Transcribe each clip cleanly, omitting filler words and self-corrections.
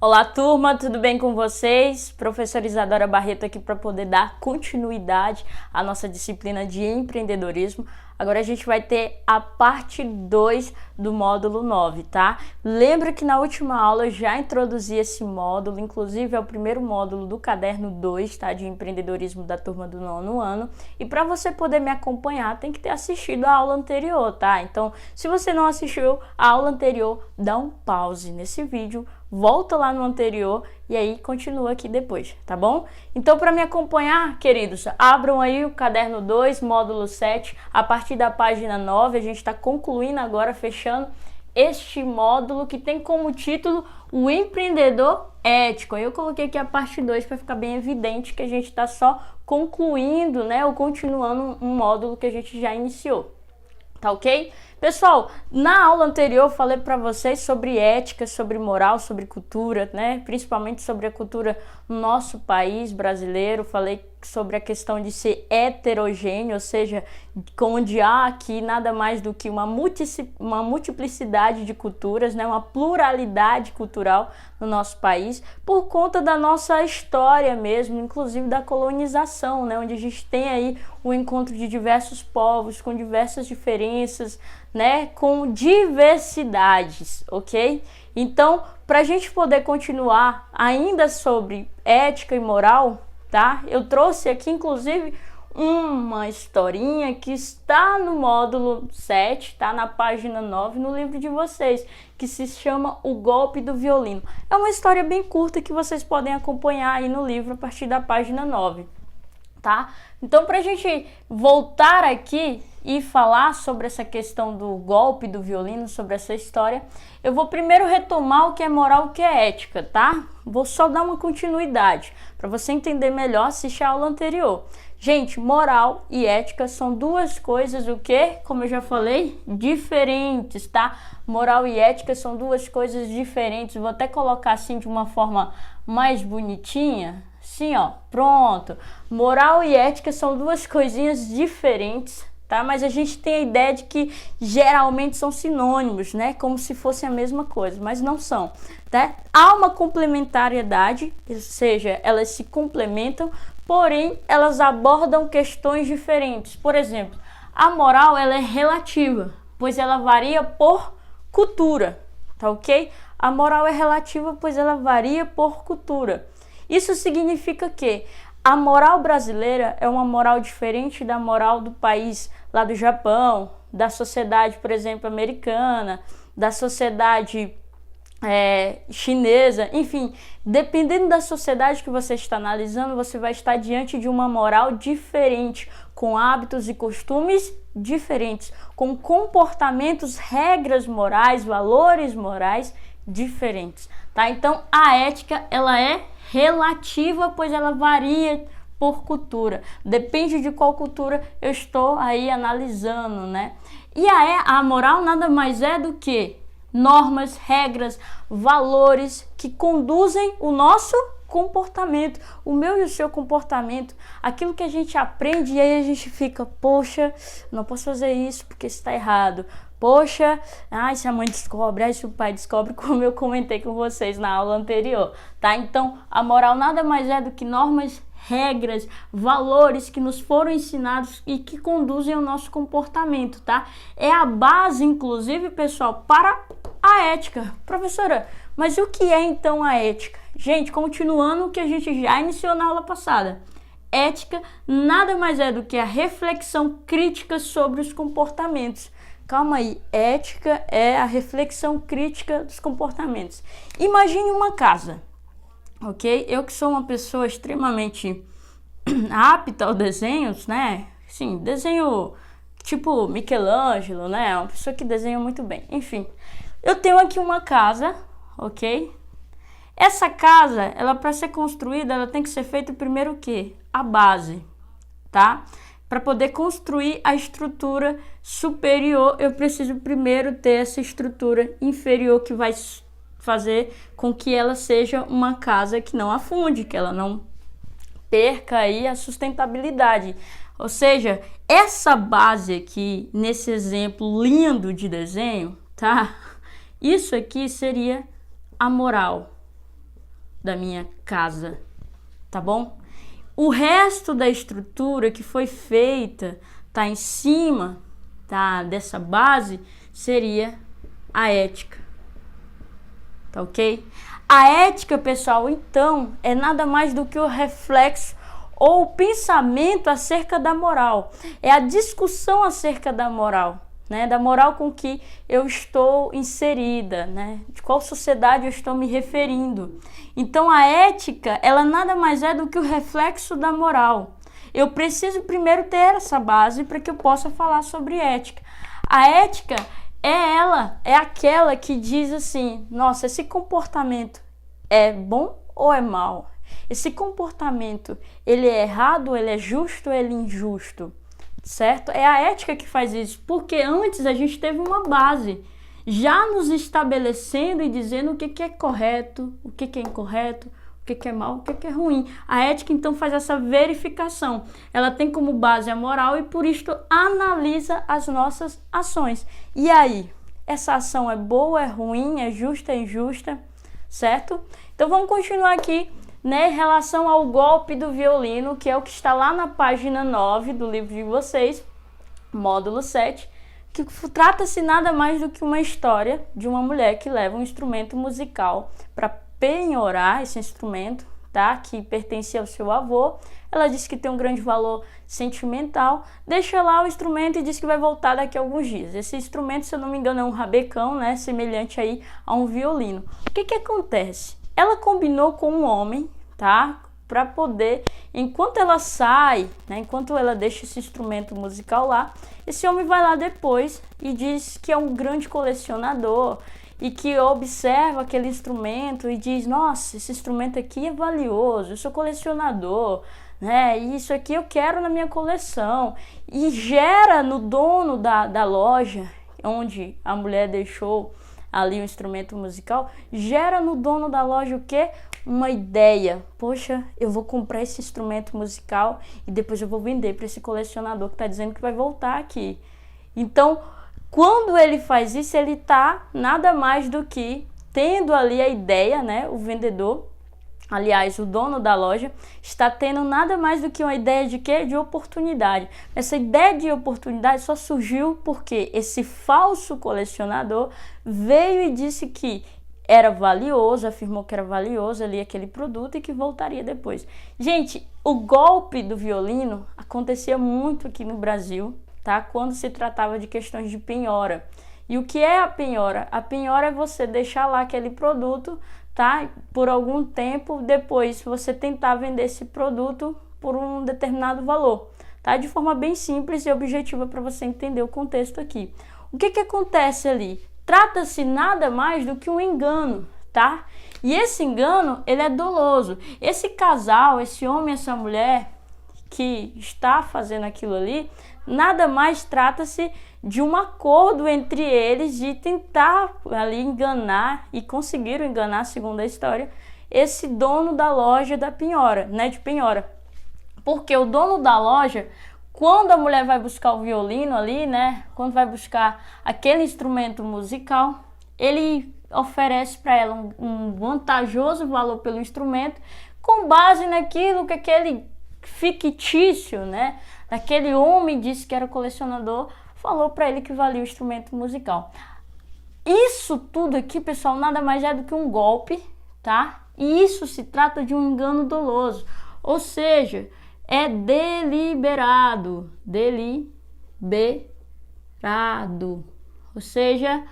Olá, turma, tudo bem com vocês? Professora Isadora Barreto aqui para poder dar continuidade à nossa disciplina de empreendedorismo. Agora a gente vai ter a parte 2 do módulo 9, tá? Lembra que na última aula eu já introduzi esse módulo, inclusive é o primeiro módulo do caderno 2, tá? De empreendedorismo da turma do 9º ano. E para você poder me acompanhar, tem que ter assistido a aula anterior, tá? Então, se você não assistiu a aula anterior, dá um pause nesse vídeo, volta lá no anterior e aí continua aqui depois, tá bom? Então, para me acompanhar, queridos, abram aí o caderno 2, módulo 7, a partir da página 9, a gente está concluindo agora, fechando este módulo que tem como título o empreendedor ético. Eu coloquei aqui a parte 2 para ficar bem evidente que a gente está só concluindo, né, ou continuando um módulo que a gente já iniciou. Tá ok? Pessoal, na aula anterior eu falei para vocês sobre ética, sobre moral, sobre cultura, né? Principalmente sobre a cultura no nosso país brasileiro. Falei sobre a questão de ser heterogêneo, ou seja, onde há aqui nada mais do que uma multiplicidade de culturas, né? Uma pluralidade cultural no nosso país, por conta da nossa história mesmo, inclusive da colonização, né? Onde a gente tem aí o encontro de diversos povos, com diversas diferenças, né, com diversidades, ok? Então, para a gente poder continuar ainda sobre ética e moral, tá? Eu trouxe aqui, inclusive, uma historinha que está no módulo 7, tá? Na página 9, no livro de vocês, que se chama O Golpe do Violino. É uma história bem curta que vocês podem acompanhar aí no livro a partir da página 9, tá? Então, para a gente voltar aqui e falar sobre essa questão do golpe do violino, sobre essa história, eu vou primeiro retomar o que é moral e o que é ética, tá? Vou só dar uma continuidade, para você entender melhor, assistir a aula anterior. Gente, moral e ética são duas coisas, o que? Como eu já falei, diferentes, tá? Moral e ética são duas coisas diferentes. Vou até colocar assim de uma forma mais bonitinha. Sim, ó, pronto. Moral e ética são duas coisinhas diferentes, tá? Mas a gente tem a ideia de que geralmente são sinônimos, né? Como se fossem a mesma coisa, mas não são, tá? Há uma complementariedade, ou seja, elas se complementam, porém elas abordam questões diferentes. Por exemplo, a moral ela é relativa, pois ela varia por cultura, tá ok? A moral é relativa, pois ela varia por cultura. Isso significa que a moral brasileira é uma moral diferente da moral do país lá do Japão, da sociedade, por exemplo, americana, da sociedade chinesa, enfim, dependendo da sociedade que você está analisando, você vai estar diante de uma moral diferente, com hábitos e costumes diferentes, com comportamentos, regras morais, valores morais diferentes, tá? Então, a ética, ela é relativa, pois ela varia por cultura. Depende de qual cultura eu estou aí analisando, né? E a moral nada mais é do que normas, regras, valores que conduzem o nosso comportamento, o meu e o seu comportamento, aquilo que a gente aprende e aí a gente fica, poxa, não posso fazer isso porque está errado. Poxa, se a mãe descobre, se o pai descobre, como eu comentei com vocês na aula anterior, tá? Então, a moral nada mais é do que normas, regras, valores que nos foram ensinados e que conduzem ao nosso comportamento, tá? É a base, inclusive, pessoal, para a ética. Professora, mas o que é então a ética? Gente, continuando o que a gente já iniciou na aula passada. Ética nada mais é do que a reflexão crítica sobre os comportamentos. Calma aí, ética é a reflexão crítica dos comportamentos. Imagine uma casa, ok? Eu que sou uma pessoa extremamente apta aos desenhos, né? Sim, desenho tipo Michelangelo, né? Uma pessoa que desenha muito bem. Enfim, eu tenho aqui uma casa, ok? Essa casa, ela para ser construída, ela tem que ser feita primeiro o quê? A base, tá? Para poder construir a estrutura superior, eu preciso primeiro ter essa estrutura inferior que vai fazer com que ela seja uma casa que não afunde, que ela não perca aí a sustentabilidade. Ou seja, essa base aqui, nesse exemplo lindo de desenho, tá? Isso aqui seria a moral, da minha casa, tá bom? O resto da estrutura que foi feita, tá em cima, tá, dessa base, seria a ética, tá ok? A ética, pessoal, então, é nada mais do que o reflexo ou o pensamento acerca da moral. É a discussão acerca da moral, né? Da moral com que eu estou inserida, né? De qual sociedade eu estou me referindo. Então, a ética, ela nada mais é do que o reflexo da moral. Eu preciso primeiro ter essa base para que eu possa falar sobre ética. A ética é aquela que diz assim, nossa, esse comportamento é bom ou é mal? Esse comportamento, ele é errado, ele é justo ou ele é injusto? Certo? É a ética que faz isso, porque antes a gente teve uma base, já nos estabelecendo e dizendo o que é correto, o que é incorreto, o que é mal, o que é ruim. A ética, então, faz essa verificação. Ela tem como base a moral e, por isso, analisa as nossas ações. E aí? Essa ação é boa, é ruim, é justa, é injusta? Certo? Então, vamos continuar aqui, né, em relação ao golpe do violino, que é o que está lá na página 9 do livro de vocês, módulo 7, que trata-se nada mais do que uma história de uma mulher que leva um instrumento musical para penhorar esse instrumento, tá? Que pertencia ao seu avô. Ela diz que tem um grande valor sentimental, deixa lá o instrumento e diz que vai voltar daqui a alguns dias. Esse instrumento, se eu não me engano, é um rabecão, né? Semelhante aí a um violino. O que acontece? Ela combinou com um homem, tá? Para poder, enquanto ela sai, né? Enquanto ela deixa esse instrumento musical lá, esse homem vai lá depois e diz que é um grande colecionador, e que observa aquele instrumento e diz, nossa, esse instrumento aqui é valioso, eu sou colecionador, né? E isso aqui eu quero na minha coleção. E gera no dono da loja, onde a mulher deixou ali o instrumento musical, gera no dono da loja o quê? Uma ideia. Poxa, eu vou comprar esse instrumento musical e depois eu vou vender para esse colecionador que está dizendo que vai voltar aqui. Então, quando ele faz isso, ele está nada mais do que tendo ali a ideia, né? O vendedor, aliás, o dono da loja, está tendo nada mais do que uma ideia de quê? De oportunidade. Essa ideia de oportunidade só surgiu porque esse falso colecionador veio e disse que era valioso, afirmou que era valioso ali aquele produto e que voltaria depois. Gente, o golpe do violino acontecia muito aqui no Brasil, tá? Quando se tratava de questões de penhora. E o que é a penhora? A penhora é você deixar lá aquele produto, tá? Por algum tempo, depois você tentar vender esse produto por um determinado valor, tá? De forma bem simples e objetiva para você entender o contexto aqui. O que acontece ali? Trata-se nada mais do que um engano, tá? E esse engano, ele é doloso. Esse casal, esse homem e essa mulher que está fazendo aquilo ali, nada mais trata-se de um acordo entre eles de tentar ali enganar, e conseguiram enganar, segundo a história, esse dono da loja da penhora, né, de penhora. Porque o dono da loja, quando a mulher vai buscar o violino ali, né, quando vai buscar aquele instrumento musical, ele oferece para ela um vantajoso valor pelo instrumento, com base naquilo que aquele fictício, né, daquele homem disse que era colecionador, falou para ele que valia o instrumento musical. Isso tudo aqui, pessoal, nada mais é do que um golpe, tá? E isso se trata de um engano doloso, ou seja, é deliberado, ou seja,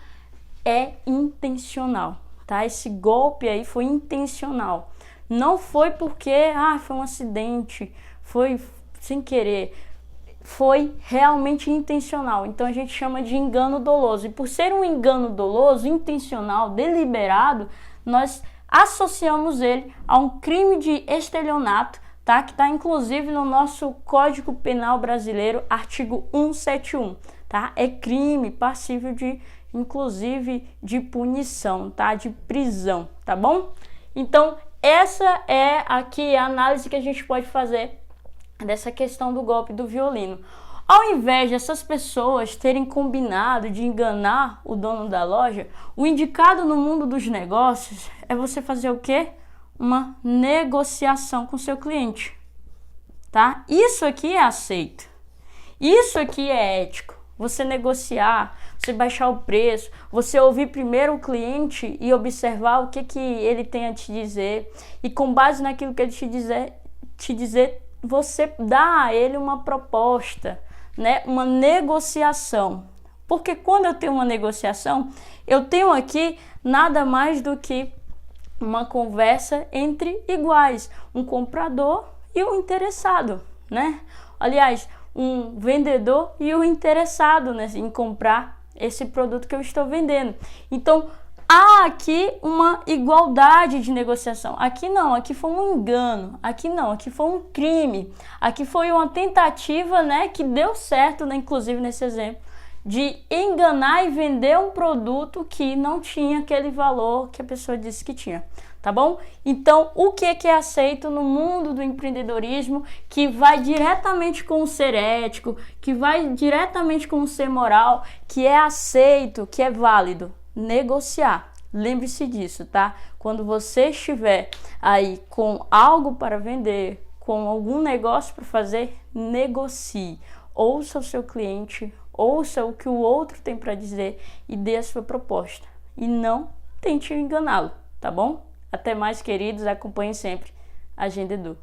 é intencional, tá? Esse golpe aí foi intencional. Não foi porque, foi um acidente, foi sem querer, foi realmente intencional. Então a gente chama de engano doloso. E por ser um engano doloso, intencional, deliberado, nós associamos ele a um crime de estelionato, tá? Que está inclusive no nosso Código Penal Brasileiro, artigo 171, tá? É crime passível de, inclusive, de punição, tá? De prisão, tá bom? Então, essa é aqui a análise que a gente pode fazer dessa questão do golpe do violino. Ao invés dessas pessoas terem combinado de enganar o dono da loja, o indicado no mundo dos negócios é você fazer o quê? uma negociação com seu cliente, tá? Isso aqui é aceito. Isso aqui é ético. Você negociar, você baixar o preço, você ouvir primeiro o cliente e observar o que ele tem a te dizer, e com base naquilo que ele te dizer, você dá a ele uma proposta, né? Uma negociação. Porque quando eu tenho uma negociação, eu tenho aqui nada mais do que uma conversa entre iguais, um comprador e um interessado, né? Aliás, um vendedor e um interessado, né, em comprar esse produto que eu estou vendendo. Então, há aqui uma igualdade de negociação. Aqui não, aqui foi um engano. Aqui não, aqui foi um crime. Aqui foi uma tentativa, né, que deu certo, né, inclusive nesse exemplo, de enganar e vender um produto que não tinha aquele valor que a pessoa disse que tinha, tá bom? Então, o que é aceito no mundo do empreendedorismo, que vai diretamente com o ser ético, que vai diretamente com o ser moral, que é aceito, que é válido? Negociar. Lembre-se disso, tá? Quando você estiver aí com algo para vender, com algum negócio para fazer, negocie. Ouça o seu cliente, ouça o que o outro tem para dizer e dê a sua proposta. E não tente enganá-lo, tá bom? Até mais, queridos. Acompanhem sempre a Agenda Edu.